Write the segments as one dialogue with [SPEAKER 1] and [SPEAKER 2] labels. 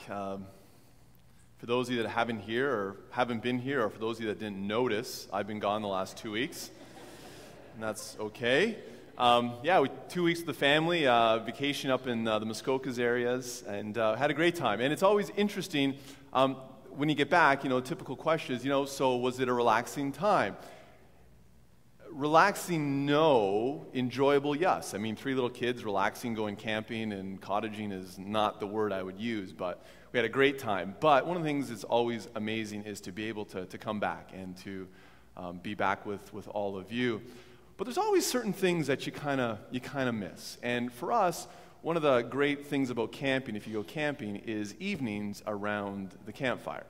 [SPEAKER 1] For those of you that haven't been here, or for those of you that didn't notice, I've been gone the last 2 weeks, and that's okay. 2 weeks with the family, vacation up in the Muskokas areas, and had a great time. And it's always interesting when you get back. Typical question is, so was it a relaxing time? Relaxing, no. Enjoyable, yes. I mean, 3 little kids, relaxing, going camping and cottaging is not the word I would use, but we had a great time. But one of the things that's always amazing is to be able to come back and to be back with all of you. But there's always certain things that you kind of miss. And for us, one of the great things about camping, if you go camping, is evenings around the campfire.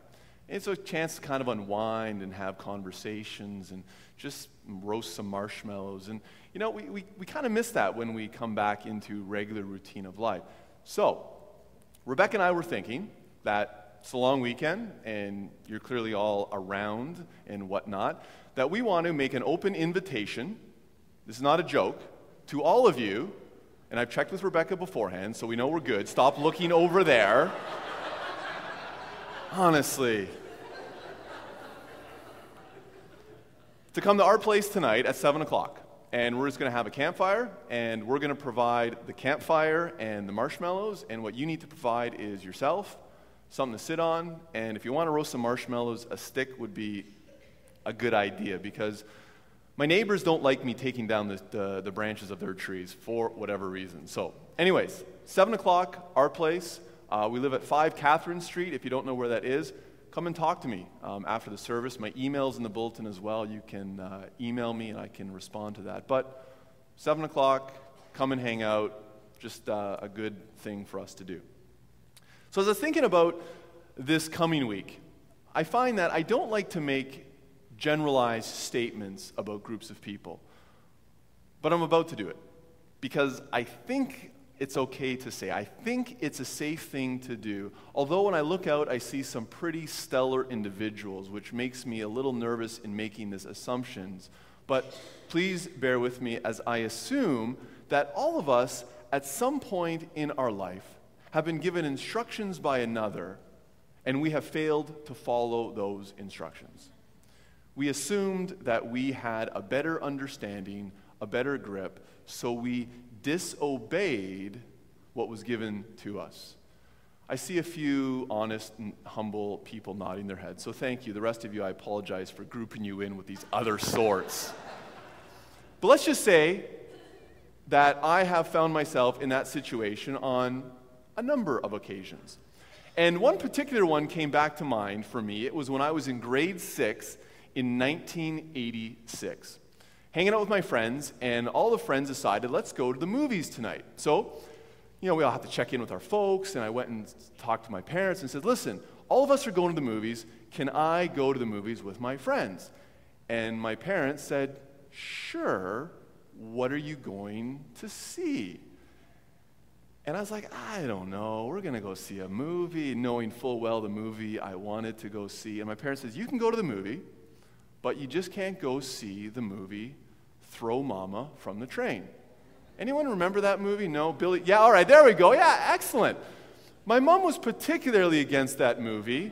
[SPEAKER 1] And it's a chance to kind of unwind and have conversations and just roast some marshmallows. And, we kind of miss that when we come back into regular routine of life. So, Rebecca and I were thinking that it's a long weekend, and you're clearly all around and whatnot, that we want to make an open invitation, this is not a joke, to all of you, and I've checked with Rebecca beforehand, so we know we're good. Stop looking over there. Honestly. To come to our place tonight at 7 o'clock. And we're just going to have a campfire, and we're going to provide the campfire and the marshmallows, and what you need to provide is yourself, something to sit on, and if you want to roast some marshmallows, a stick would be a good idea, because my neighbors don't like me taking down the branches of their trees for whatever reason. So anyways, 7 o'clock, our place. We live at 5 Catherine Street. If you don't know where that is, come and talk to me after the service. My email's in the bulletin as well. You can email me and I can respond to that. But 7 o'clock, come and hang out. Just a good thing for us to do. So as I was thinking about this coming week, I find that I don't like to make generalized statements about groups of people. But I'm about to do it. Because I think it's okay to say. I think it's a safe thing to do. Although when I look out, I see some pretty stellar individuals, which makes me a little nervous in making these assumptions. But please bear with me as I assume that all of us, at some point in our life, have been given instructions by another, and we have failed to follow those instructions. We assumed that we had a better understanding, a better grip, so we disobeyed what was given to us. I see a few honest and humble people nodding their heads, so thank you. The rest of you, I apologize for grouping you in with these other sorts. But let's just say that I have found myself in that situation on a number of occasions. And one particular one came back to mind for me. It was when I was in grade 6 in 1986. Hanging out with my friends, and all the friends decided, let's go to the movies tonight. So, we all have to check in with our folks, and I went and talked to my parents and said, listen, all of us are going to the movies. Can I go to the movies with my friends? And my parents said, sure. What are you going to see? And I was like, I don't know. We're going to go see a movie, knowing full well the movie I wanted to go see. And my parents said, you can go to the movie, but you just can't go see the movie Throw Mama from the Train. Anyone remember that movie? No? Billy? Yeah, all right, there we go. Yeah, excellent. My mom was particularly against that movie.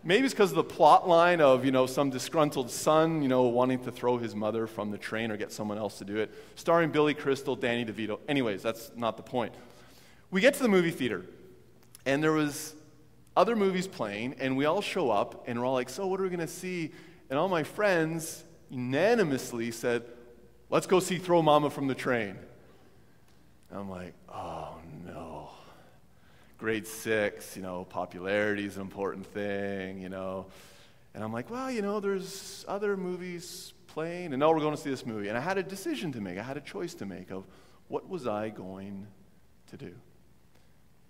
[SPEAKER 1] Maybe it's because of the plot line of, some disgruntled son, wanting to throw his mother from the train or get someone else to do it. Starring Billy Crystal, Danny DeVito. Anyways, that's not the point. We get to the movie theater, and there was other movies playing, and we all show up, and we're all like, so what are we going to see? And all my friends unanimously said, let's go see Throw Mama from the Train. And I'm like, oh no. Grade 6, popularity is an important thing, And I'm like, well, there's other movies playing, and no, we're going to see this movie. And I had a decision to make. I had a choice to make of what was I going to do.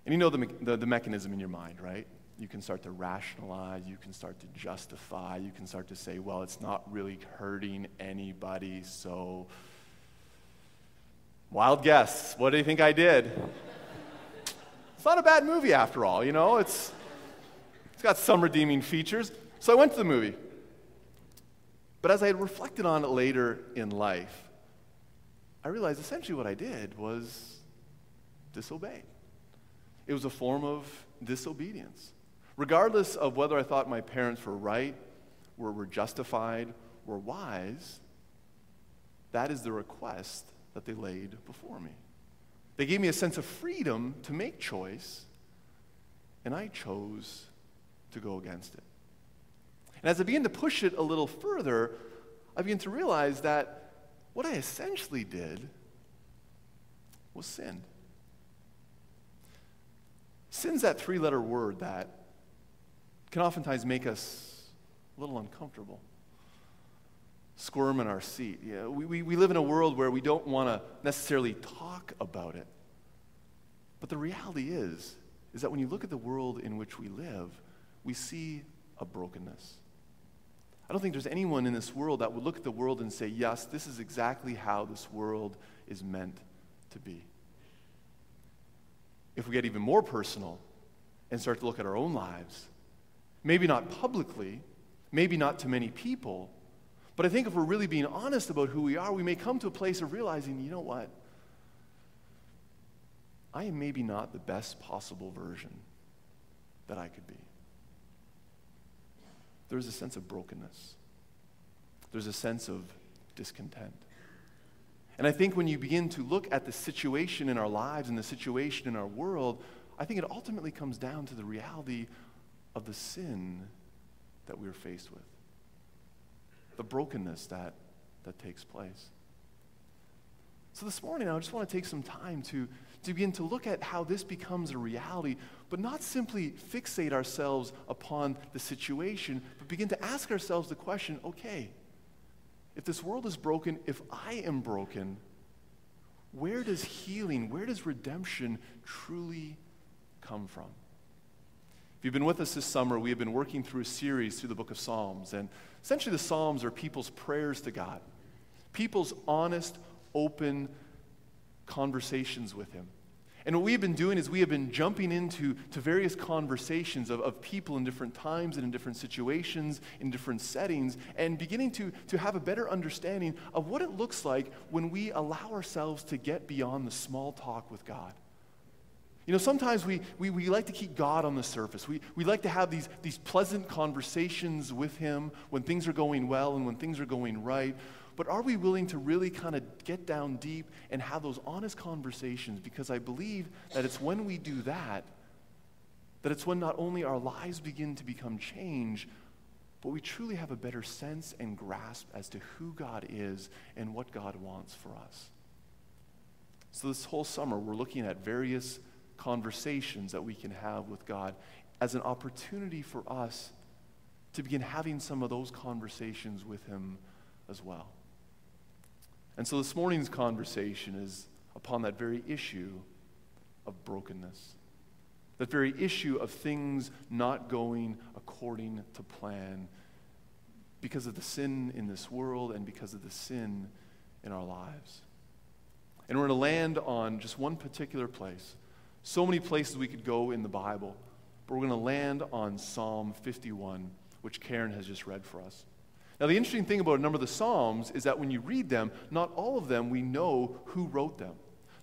[SPEAKER 1] And the mechanism in your mind, right? You can start to rationalize, you can start to justify, you can start to say, well, it's not really hurting anybody, so wild guess. What do you think I did? It's not a bad movie after all, It's got some redeeming features. So I went to the movie. But as I had reflected on it later in life, I realized essentially what I did was disobey. it was a form of disobedience. Regardless of whether I thought my parents were right, were justified, were wise, that is the request that they laid before me. They gave me a sense of freedom to make choice, and I chose to go against it. And as I began to push it a little further, I began to realize that what I essentially did was sin. Sin's that three-letter word that can oftentimes make us a little uncomfortable, squirm in our seat. Yeah, we live in a world where we don't want to necessarily talk about it. But the reality is that when you look at the world in which we live, we see a brokenness. I don't think there's anyone in this world that would look at the world and say, yes, this is exactly how this world is meant to be. If we get even more personal and start to look at our own lives, maybe not publicly, maybe not to many people, but I think if we're really being honest about who we are, we may come to a place of realizing, you know what? I am maybe not the best possible version that I could be. There's a sense of brokenness. There's a sense of discontent. And I think when you begin to look at the situation in our lives and the situation in our world, I think it ultimately comes down to the reality of the sin that we're faced with, the brokenness that takes place. So this morning, I just want to take some time to begin to look at how this becomes a reality, but not simply fixate ourselves upon the situation, but begin to ask ourselves the question, okay, if this world is broken, if I am broken, where does healing, where does redemption truly come from? If you've been with us this summer, we have been working through a series through the book of Psalms, and essentially the Psalms are people's prayers to God, people's honest, open conversations with Him. And what we've been doing is we have been jumping into various conversations of people in different times and in different situations, in different settings, and beginning to have a better understanding of what it looks like when we allow ourselves to get beyond the small talk with God. You know, sometimes we like to keep God on the surface. We like to have these pleasant conversations with Him when things are going well and when things are going right. But are we willing to really kind of get down deep and have those honest conversations? Because I believe that it's when we do that it's when not only our lives begin to become changed, but we truly have a better sense and grasp as to who God is and what God wants for us. So this whole summer, we're looking at various conversations that we can have with God as an opportunity for us to begin having some of those conversations with Him as well. And so this morning's conversation is upon that very issue of brokenness, that very issue of things not going according to plan because of the sin in this world and because of the sin in our lives. And we're going to land on just one particular place. So many places we could go in the Bible, but we're going to land on Psalm 51, which Karen has just read for us. Now, the interesting thing about a number of the Psalms is that when you read them, not all of them we know who wrote them.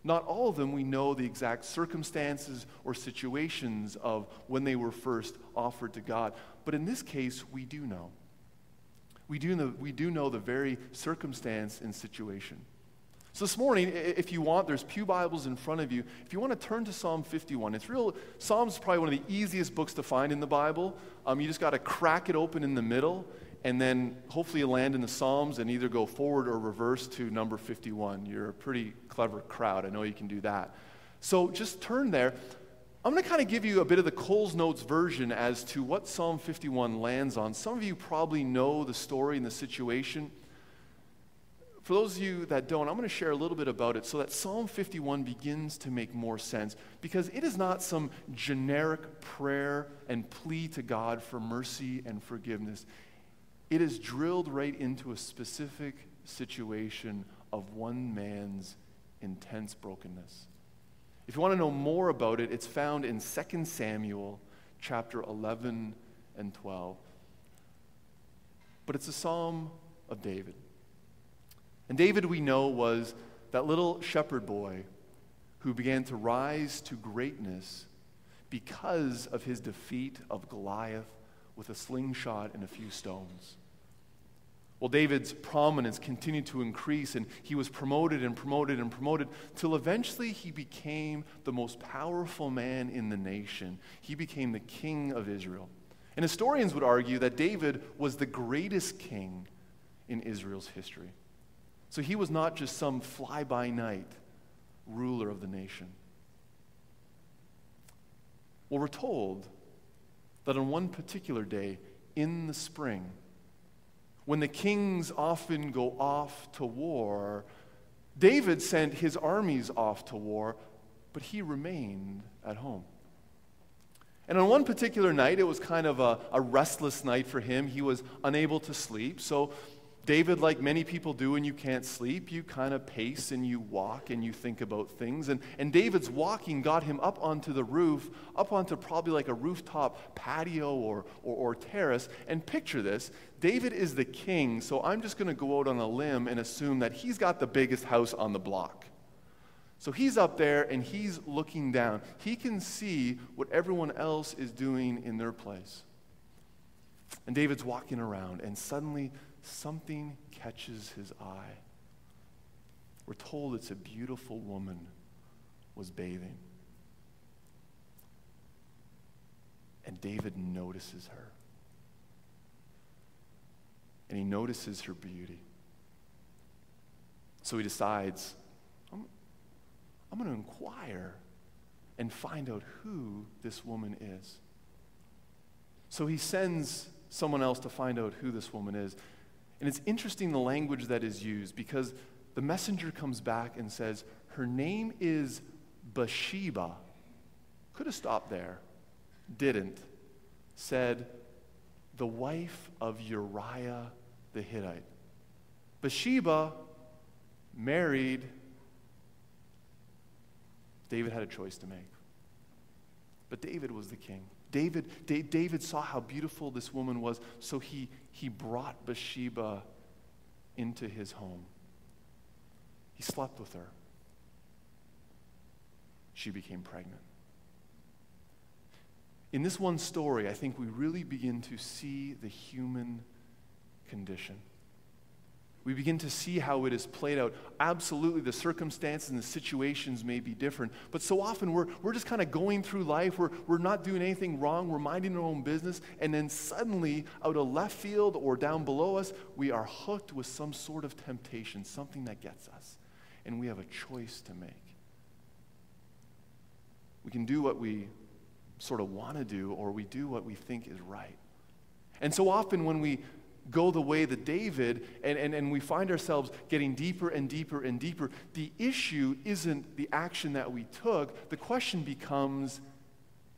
[SPEAKER 1] Not all of them we know the exact circumstances or situations of when they were first offered to God. But in this case, we do know. We do know the very circumstance and situation. So this morning, if you want, there's pew Bibles in front of you. If you want to turn to Psalm 51, Psalms is probably one of the easiest books to find in the Bible. You just got to crack it open in the middle, and then hopefully you land in the Psalms and either go forward or reverse to number 51. You're a pretty clever crowd. I know you can do that. So just turn there. I'm going to kind of give you a bit of the Coles Notes version as to what Psalm 51 lands on. Some of you probably know the story and the situation. For those of you that don't, I'm going to share a little bit about it so that Psalm 51 begins to make more sense, because it is not some generic prayer and plea to God for mercy and forgiveness. It is drilled right into a specific situation of one man's intense brokenness. If you want to know more about it, it's found in 2 Samuel chapter 11 and 12. But it's a psalm of David. And David, we know, was that little shepherd boy who began to rise to greatness because of his defeat of Goliath with a slingshot and a few stones. Well, David's prominence continued to increase, and he was promoted and promoted and promoted till eventually he became the most powerful man in the nation. He became the king of Israel. And historians would argue that David was the greatest king in Israel's history. So he was not just some fly-by-night ruler of the nation. Well, we're told that on one particular day in the spring, when the kings often go off to war, David sent his armies off to war, but he remained at home. And on one particular night, it was kind of a restless night for him. He was unable to sleep. So David, like many people do when you can't sleep, you kind of pace and you walk and you think about things. And David's walking got him up onto the roof, up onto probably like a rooftop patio or terrace. And picture this, David is the king, so I'm just going to go out on a limb and assume that he's got the biggest house on the block. So he's up there and he's looking down. He can see what everyone else is doing in their place. And David's walking around, and suddenly something catches his eye. We're told it's a beautiful woman was bathing. And David notices her. And he notices her beauty. So he decides, I'm going to inquire and find out who this woman is. So he sends someone else to find out who this woman is. And it's interesting the language that is used, because the messenger comes back and says, her name is Bathsheba. Could have stopped there. Didn't. Said, the wife of Uriah the Hittite. Bathsheba married. David had a choice to make. But David was the king. David saw how beautiful this woman was, so he brought Bathsheba into his home. He slept with her. She became pregnant. In this one story, I think we really begin to see the human condition. We begin to see how it is played out. Absolutely, the circumstances and the situations may be different, but so often we're just kind of going through life. We're not doing anything wrong. We're minding our own business, and then suddenly, out of left field or down below us, we are hooked with some sort of temptation, something that gets us, and we have a choice to make. We can do what we sort of want to do, or we do what we think is right. And so often when we go the way that David, and we find ourselves getting deeper and deeper and deeper, the issue isn't the action that we took. The question becomes,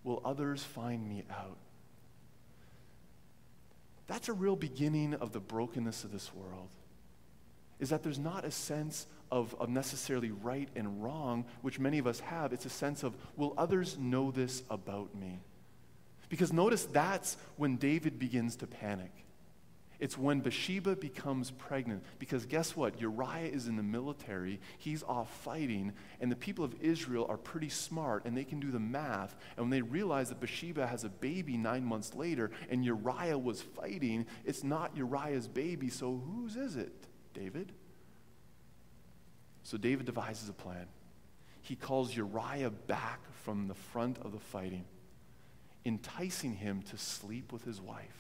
[SPEAKER 1] will others find me out? That's a real beginning of the brokenness of this world, is that there's not a sense of necessarily right and wrong, which many of us have. It's a sense of, will others know this about me? Because notice that's when David begins to panic. It's when Bathsheba becomes pregnant, because guess what? Uriah is in the military, he's off fighting, and the people of Israel are pretty smart, and they can do the math, and when they realize that Bathsheba has a baby 9 months later, and Uriah was fighting, it's not Uriah's baby, so whose is it, David? So David devises a plan. He calls Uriah back from the front of the fighting, enticing him to sleep with his wife.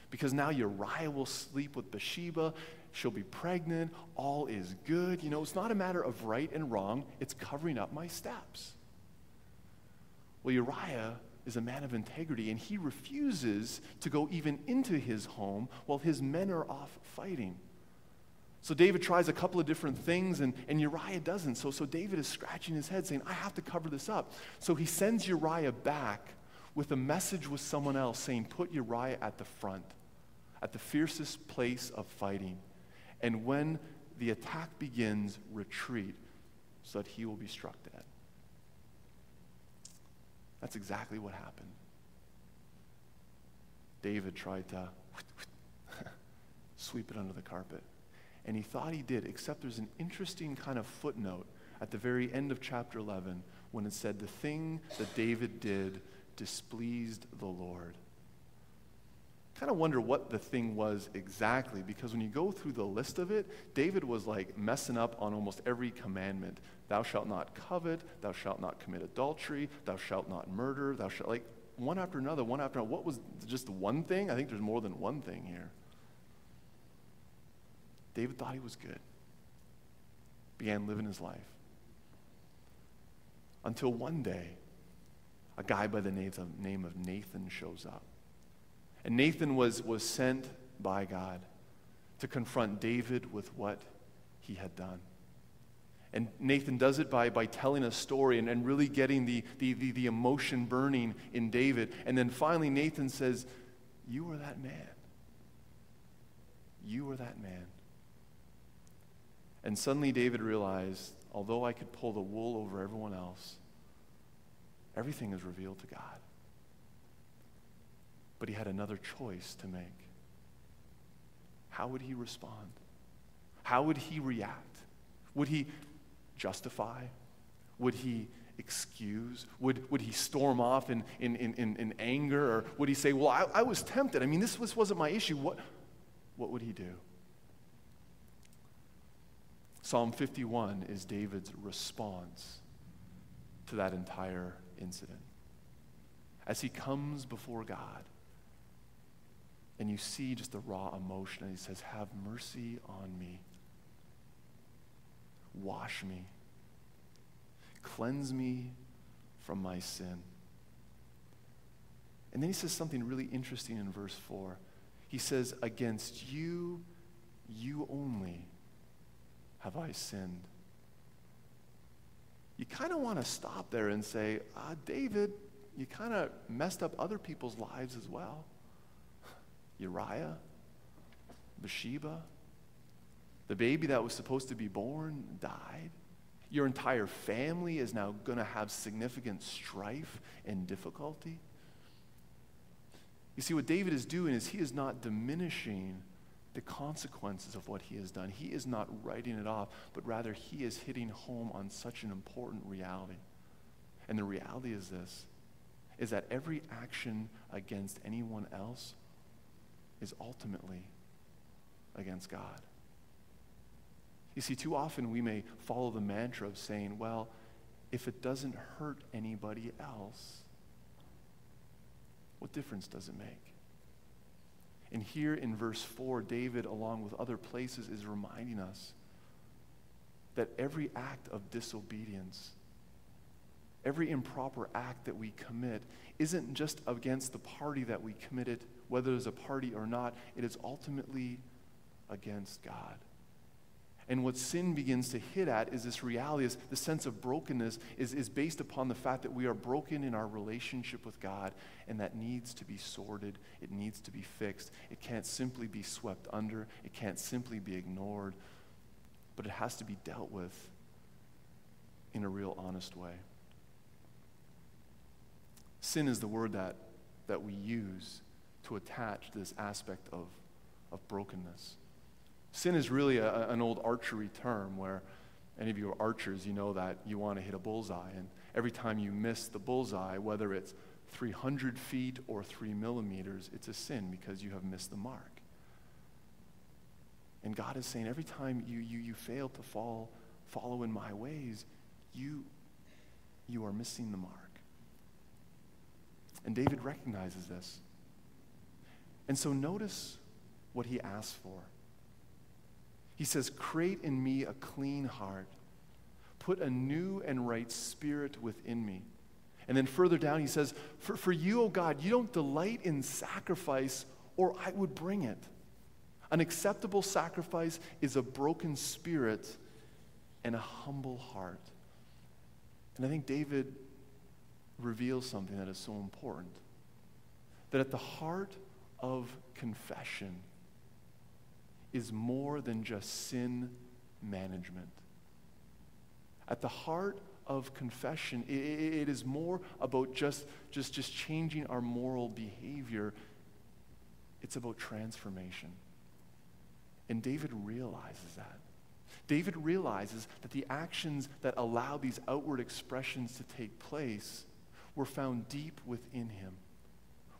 [SPEAKER 1] Because now Uriah will sleep with Bathsheba, she'll be pregnant, all is good. You know, it's not a matter of right and wrong, it's covering up my steps. Well, Uriah is a man of integrity, and he refuses to go even into his home while his men are off fighting. So David tries a couple of different things, and Uriah doesn't. So David is scratching his head saying, I have to cover this up. So he sends Uriah back with a message with someone else saying, put Uriah at the front, at the fiercest place of fighting. And when the attack begins, retreat so that he will be struck dead. That's exactly what happened. David tried to sweep it under the carpet. And he thought he did, except there's an interesting kind of footnote at the very end of chapter 11 when it said the thing that David did displeased the Lord. Kind of wonder what the thing was exactly, because when you go through the list of it, David was like messing up on almost every commandment. Thou shalt not covet, thou shalt not commit adultery, thou shalt not murder, thou shalt, like one after another, one after another. What was just one thing? I think there's more than one thing here. David thought he was good. Began living his life. Until one day, a guy by the name of Nathan shows up. And Nathan was sent by God to confront David with what he had done. And Nathan does it by telling a story and really getting the emotion burning in David. And then finally Nathan says, "You were that man. You were that man." And suddenly David realized, although I could pull the wool over everyone else, everything is revealed to God. But he had another choice to make. How would he respond? How would he react? Would he justify? Would he excuse? Would he storm off in anger? Or would he say, well, I was tempted. I mean, this wasn't my issue. What would he do? Psalm 51 is David's response to that entire incident. As he comes before God, and you see just the raw emotion, and he says, "Have mercy on me. Wash me. Cleanse me from my sin." And then he says something really interesting in verse 4. He says, "Against you, you only have I sinned." You kind of want to stop there and say, David, you kind of messed up other people's lives as well. Uriah, Bathsheba, the baby that was supposed to be born died. Your entire family is now going to have significant strife and difficulty. You see, what David is doing is he is not diminishing the consequences of what he has done. He is not writing it off, but rather he is hitting home on such an important reality. And the reality is this, is that every action against anyone else is ultimately against God. You see, too often we may follow the mantra of saying, well, if it doesn't hurt anybody else, what difference does it make? And here in verse 4, David, along with other places, is reminding us that every act of disobedience, every improper act that we commit, isn't just against the party that we committed, whether there's a party or not. It is ultimately against God. And what sin begins to hit at is this reality, is the sense of brokenness is based upon the fact that we are broken in our relationship with God, and that needs to be sorted. It needs to be fixed. It can't simply be swept under. It can't simply be ignored, but it has to be dealt with in a real honest way. Sin is the word that we use to attach this aspect of brokenness. Sin is really an old archery term where any of you are archers, you know that you want to hit a bullseye. And every time you miss the bullseye, whether it's 300 feet or 3 millimeters, it's a sin because you have missed the mark. And God is saying every time you fail to follow in my ways, you are missing the mark. And David recognizes this. And so notice what he asks for. He says, "Create in me a clean heart. Put a new and right spirit within me." And then further down he says, For you, O God, you don't delight in sacrifice, or I would bring it. An acceptable sacrifice is a broken spirit and a humble heart. And I think David reveals something that is so important. That at the heart of confession is more than just sin management. At the heart of confession, it is more about just changing our moral behavior. It's about transformation. And David realizes that. David realizes that the actions that allow these outward expressions to take place We're found deep within him.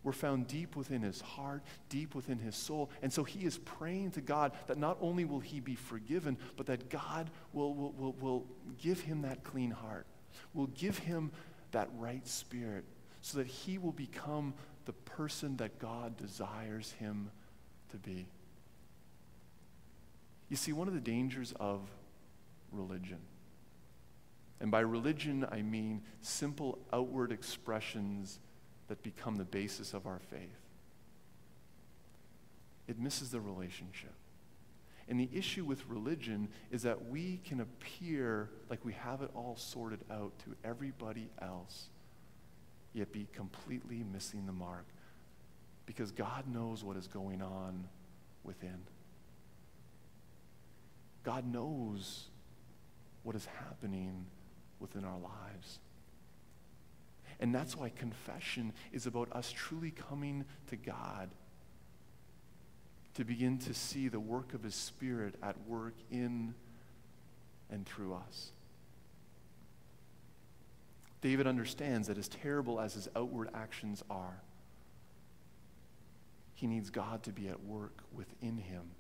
[SPEAKER 1] We're found deep within his heart, deep within his soul. And so he is praying to God that not only will he be forgiven, but that God will give him that clean heart, will give him that right spirit, so that he will become the person that God desires him to be. You see, one of the dangers of religion, and by religion I mean simple outward expressions that become the basis of our faith, it misses the relationship. And the issue with religion is that we can appear like we have it all sorted out to everybody else, yet be completely missing the mark, because God knows what is going on within. God knows what is happening within our lives. And that's why confession is about us truly coming to God to begin to see the work of his Spirit at work in and through us. David understands that as terrible as his outward actions are, he needs God to be at work within him,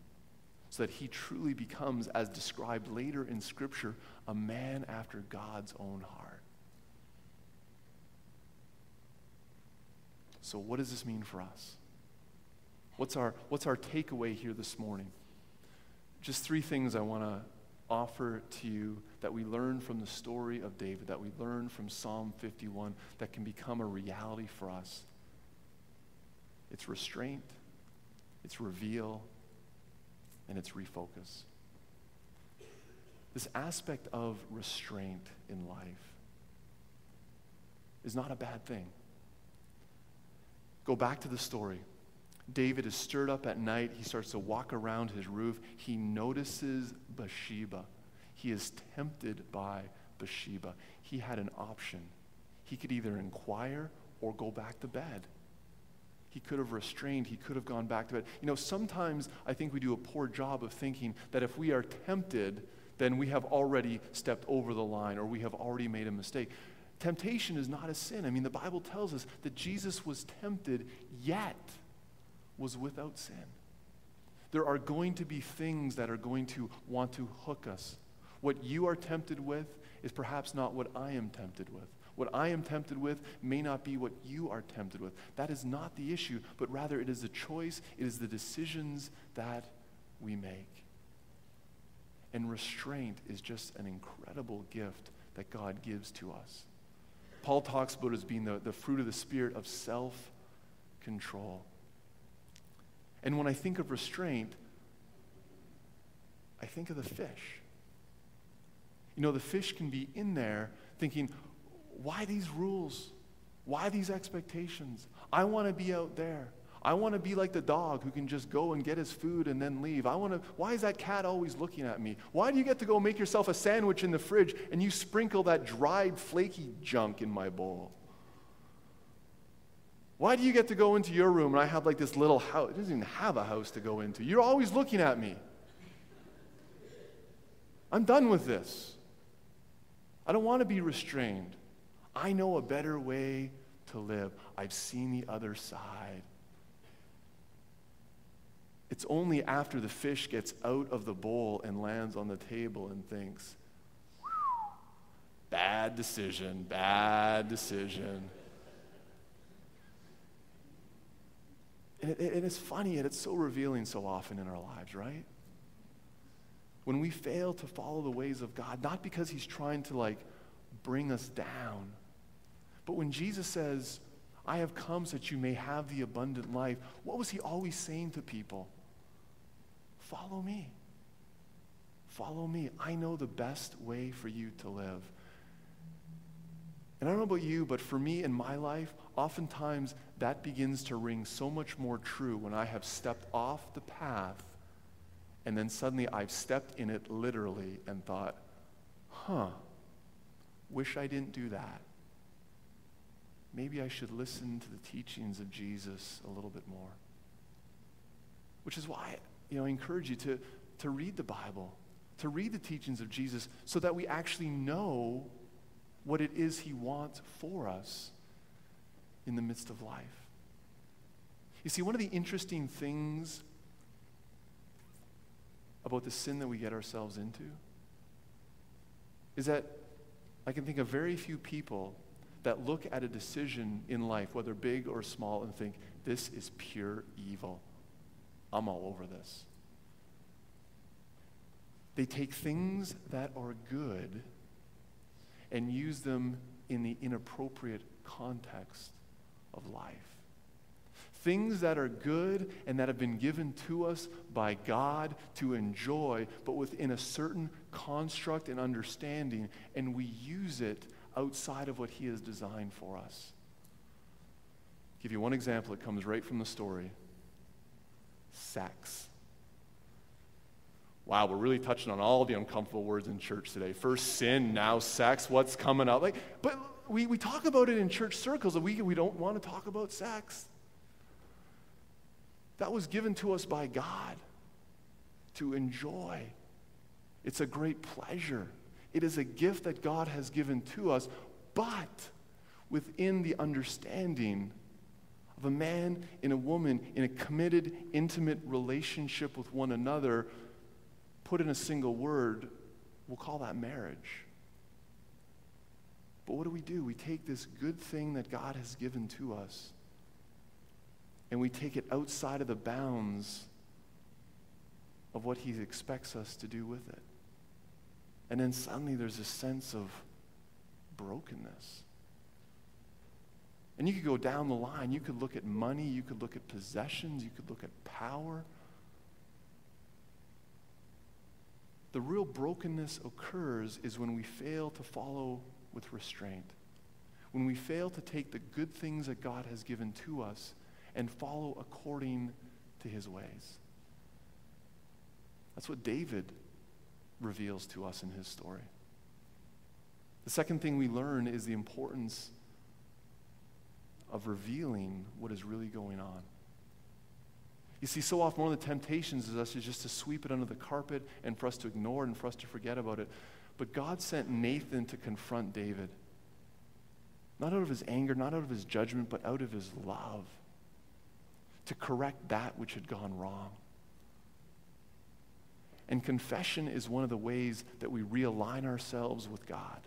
[SPEAKER 1] so that he truly becomes, as described later in Scripture, a man after God's own heart. So what does this mean for us? What's our takeaway here this morning? Just 3 things I want to offer to you that we learn from the story of David, that we learn from Psalm 51, that can become a reality for us. It's restraint, it's reveal, and it's refocus. This aspect of restraint in life is not a bad thing. Go back to the story. David is stirred up at night. He starts to walk around his roof. He notices Bathsheba. He is tempted by Bathsheba. He had an option. He could either inquire or go back to bed. He could have restrained. He could have gone back to bed. You know, sometimes I think we do a poor job of thinking that if we are tempted, then we have already stepped over the line or we have already made a mistake. Temptation is not a sin. I mean, the Bible tells us that Jesus was tempted, yet was without sin. There are going to be things that are going to want to hook us. What you are tempted with is perhaps not what I am tempted with. What I am tempted with may not be what you are tempted with. That is not the issue, but rather it is the choice, it is the decisions that we make. And restraint is just an incredible gift that God gives to us. Paul talks about it as being the fruit of the Spirit of self-control. And when I think of restraint, I think of the fish. You know, the fish can be in there thinking, why these rules? Why these expectations? I want to be out there. I want to be like the dog who can just go and get his food and then leave. Why is that cat always looking at me? Why do you get to go make yourself a sandwich in the fridge and you sprinkle that dried, flaky junk in my bowl? Why do you get to go into your room and I have like this little house? It doesn't even have a house to go into. You're always looking at me. I'm done with this. I don't want to be restrained. I know a better way to live. I've seen the other side. It's only after the fish gets out of the bowl and lands on the table and thinks, bad decision, bad decision. And it's funny, and it's so revealing so often in our lives, right? When we fail to follow the ways of God, not because he's trying to bring us down, but when Jesus says, I have come so that you may have the abundant life, what was he always saying to people? Follow me. Follow me. I know the best way for you to live. And I don't know about you, but for me in my life, oftentimes that begins to ring so much more true when I have stepped off the path and then suddenly I've stepped in it literally and thought, wish I didn't do that. Maybe I should listen to the teachings of Jesus a little bit more. Which is why, I encourage you to read the Bible, to read the teachings of Jesus so that we actually know what it is he wants for us in the midst of life. You see, one of the interesting things about the sin that we get ourselves into is that I can think of very few people that look at a decision in life, whether big or small, and think, this is pure evil. I'm all over this. They take things that are good and use them in the inappropriate context of life. Things that are good and that have been given to us by God to enjoy, but within a certain construct and understanding, and we use it outside of what He has designed for us. I'll give you one example that comes right from the story. Sex. Wow, we're really touching on all the uncomfortable words in church today. First sin, now sex, what's coming up? But we talk about it in church circles, and we don't want to talk about sex. That was given to us by God to enjoy. It's a great pleasure. It is a gift that God has given to us, but within the understanding of a man and a woman in a committed, intimate relationship with one another, put in a single word, we'll call that marriage. But what do? We take this good thing that God has given to us, and we take it outside of the bounds of what He expects us to do with it. And then suddenly there's a sense of brokenness. And you could go down the line. You could look at money. You could look at possessions. You could look at power. The real brokenness occurs is when we fail to follow with restraint. When we fail to take the good things that God has given to us and follow according to His ways. That's what David reveals to us in his story. The second thing we learn is the importance of revealing what is really going on. You see, so often one of the temptations is just to sweep it under the carpet and for us to ignore it and for us to forget about it. But God sent Nathan to confront David. Not out of His anger, not out of His judgment, but out of His love. To correct that which had gone wrong. And confession is one of the ways that we realign ourselves with God.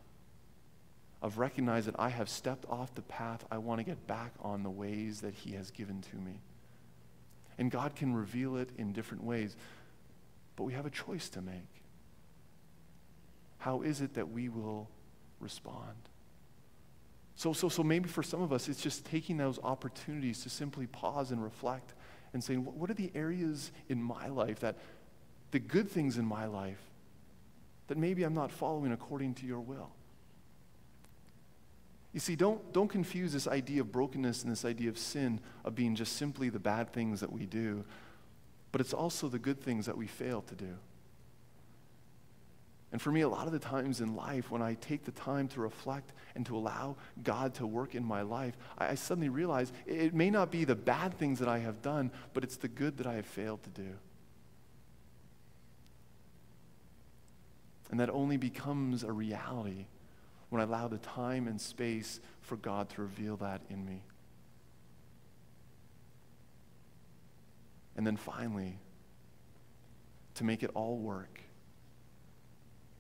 [SPEAKER 1] Of recognize that I have stepped off the path, I want to get back on the ways that He has given to me. And God can reveal it in different ways, but we have a choice to make. How is it that we will respond? So maybe for some of us, it's just taking those opportunities to simply pause and reflect and saying, what are the areas in my life, that the good things in my life, that maybe I'm not following according to your will? You see, don't confuse this idea of brokenness and this idea of sin of being just simply the bad things that we do, but it's also the good things that we fail to do. And for me, a lot of the times in life, when I take the time to reflect and to allow God to work in my life, I suddenly realize it may not be the bad things that I have done, but it's the good that I have failed to do. And that only becomes a reality when I allow the time and space for God to reveal that in me. And then finally, to make it all work,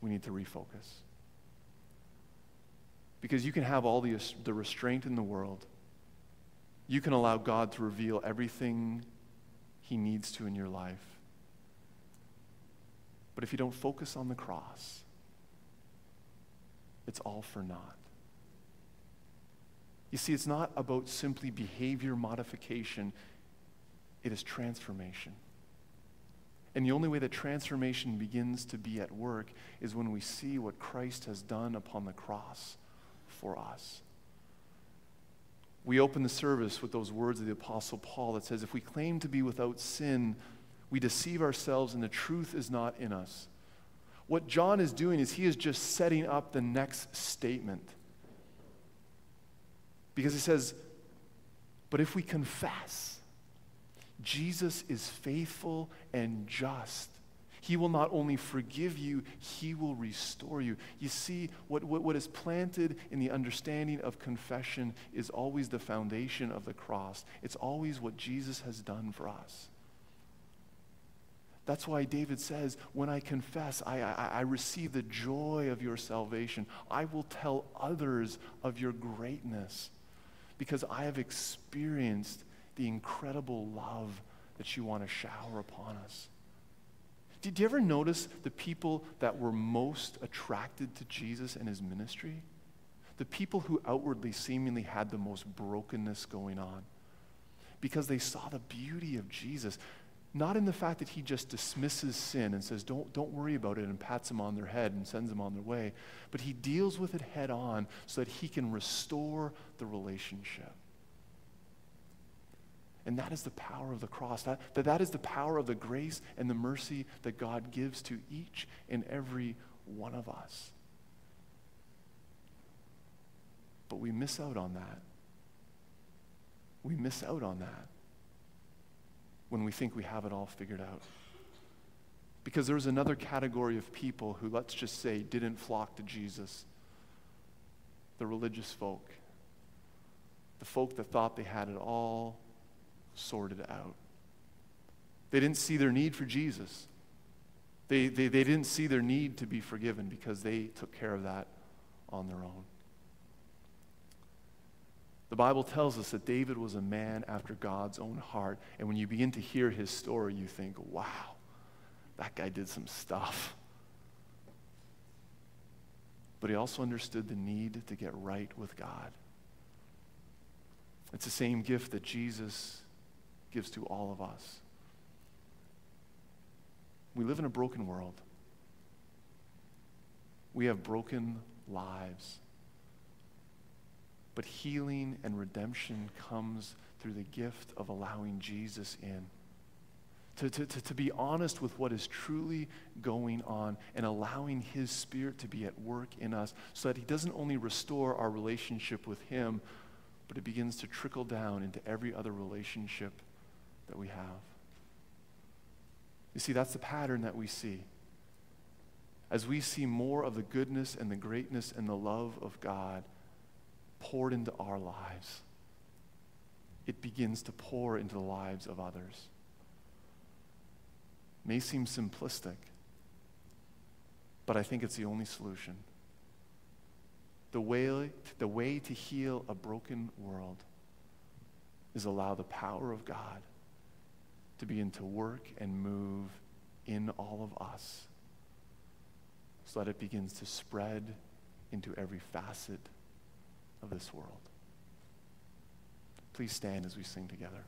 [SPEAKER 1] we need to refocus. Because you can have all the restraint in the world. You can allow God to reveal everything He needs to in your life. But if you don't focus on the cross, it's all for naught. You see, it's not about simply behavior modification. It is transformation. And the only way that transformation begins to be at work is when we see what Christ has done upon the cross for us. We open the service with those words of the Apostle Paul that says, if we claim to be without sin, we deceive ourselves and the truth is not in us. What John is doing is he is just setting up the next statement. Because he says, but if we confess, Jesus is faithful and just. He will not only forgive you, he will restore you. You see, what is planted in the understanding of confession is always the foundation of the cross. It's always what Jesus has done for us. That's why David says, when I confess, I receive the joy of your salvation. I will tell others of your greatness because I have experienced the incredible love that you want to shower upon us. Did you ever notice the people that were most attracted to Jesus and his ministry? The people who outwardly seemingly had the most brokenness going on. Because they saw the beauty of Jesus. Not in the fact that he just dismisses sin and says, don't worry about it, and pats them on their head and sends them on their way. But he deals with it head on so that he can restore the relationship. And that is the power of the cross. That is the power of the grace and the mercy that God gives to each and every one of us. But we miss out on that. We miss out on that when we think we have it all figured out. Because there's another category of people who, let's just say, didn't flock to Jesus. The religious folk. The folk that thought they had it all sorted out. They didn't see their need for Jesus. They didn't see their need to be forgiven because they took care of that on their own. The Bible tells us that David was a man after God's own heart. And when you begin to hear his story, you think, wow, that guy did some stuff. But he also understood the need to get right with God. It's the same gift that Jesus gives to all of us. We live in a broken world. We have broken lives. But healing and redemption comes through the gift of allowing Jesus in. To be honest with what is truly going on and allowing his Spirit to be at work in us so that he doesn't only restore our relationship with him, but it begins to trickle down into every other relationship that we have. You see, that's the pattern that we see. As we see more of the goodness and the greatness and the love of God poured into our lives, it begins to pour into the lives of others. May seem simplistic, but I think it's the only solution. The way to heal a broken world is allow the power of God to begin to work and move in all of us so that it begins to spread into every facet of this world. Please stand as we sing together.